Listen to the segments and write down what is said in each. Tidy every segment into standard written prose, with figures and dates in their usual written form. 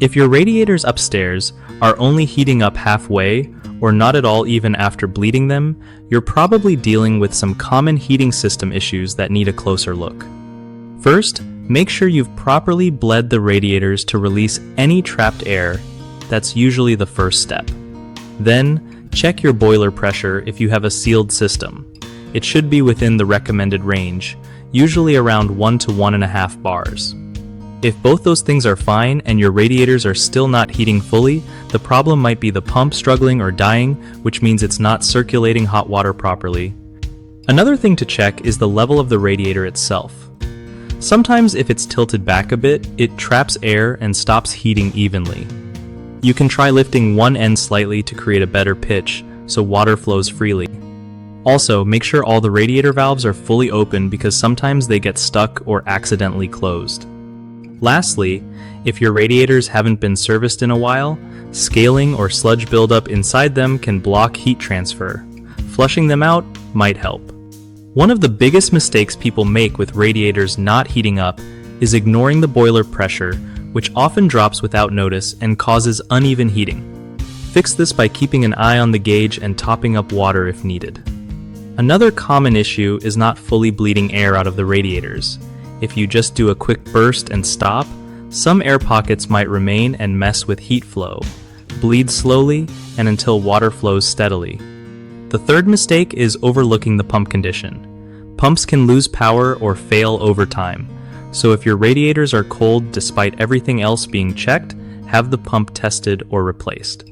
If your radiators upstairs are only heating up halfway or not at all even after bleeding them, you're probably dealing with some common heating system issues that need a closer look. First, make sure you've properly bled the radiators to release any trapped air. That's usually the first step. Then, check your boiler pressure if you have a sealed system. It should be within the recommended range, usually around 1 to 1.5 bars. If both those things are fine and your radiators are still not heating fully, the problem might be the pump struggling or dying, which means it's not circulating hot water properly. Another thing to check is the level of the radiator itself. Sometimes if it's tilted back a bit, it traps air and stops heating evenly. You can try lifting one end slightly to create a better pitch so water flows freely. Also, make sure all the radiator valves are fully open because sometimes they get stuck or accidentally closed. Lastly, if your radiators haven't been serviced in a while, scaling or sludge buildup inside them can block heat transfer. Flushing them out might help. One of the biggest mistakes people make with radiators not heating up is ignoring the boiler pressure, which often drops without notice and causes uneven heating. Fix this by keeping an eye on the gauge and topping up water if needed. Another common issue is not fully bleeding air out of the radiators. If you just do a quick burst and stop, some air pockets might remain and mess with heat flow. Bleed slowly and until water flows steadily. The third mistake is overlooking the pump condition. Pumps can lose power or fail over time, so if your radiators are cold despite everything else being checked, have the pump tested or replaced.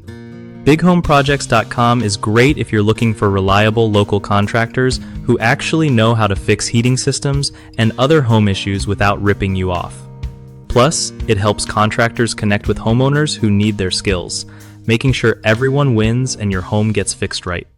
BigHomeProjects.com is great if you're looking for reliable local contractors who actually know how to fix heating systems and other home issues without ripping you off. Plus, it helps contractors connect with homeowners who need their skills, making sure everyone wins and your home gets fixed right.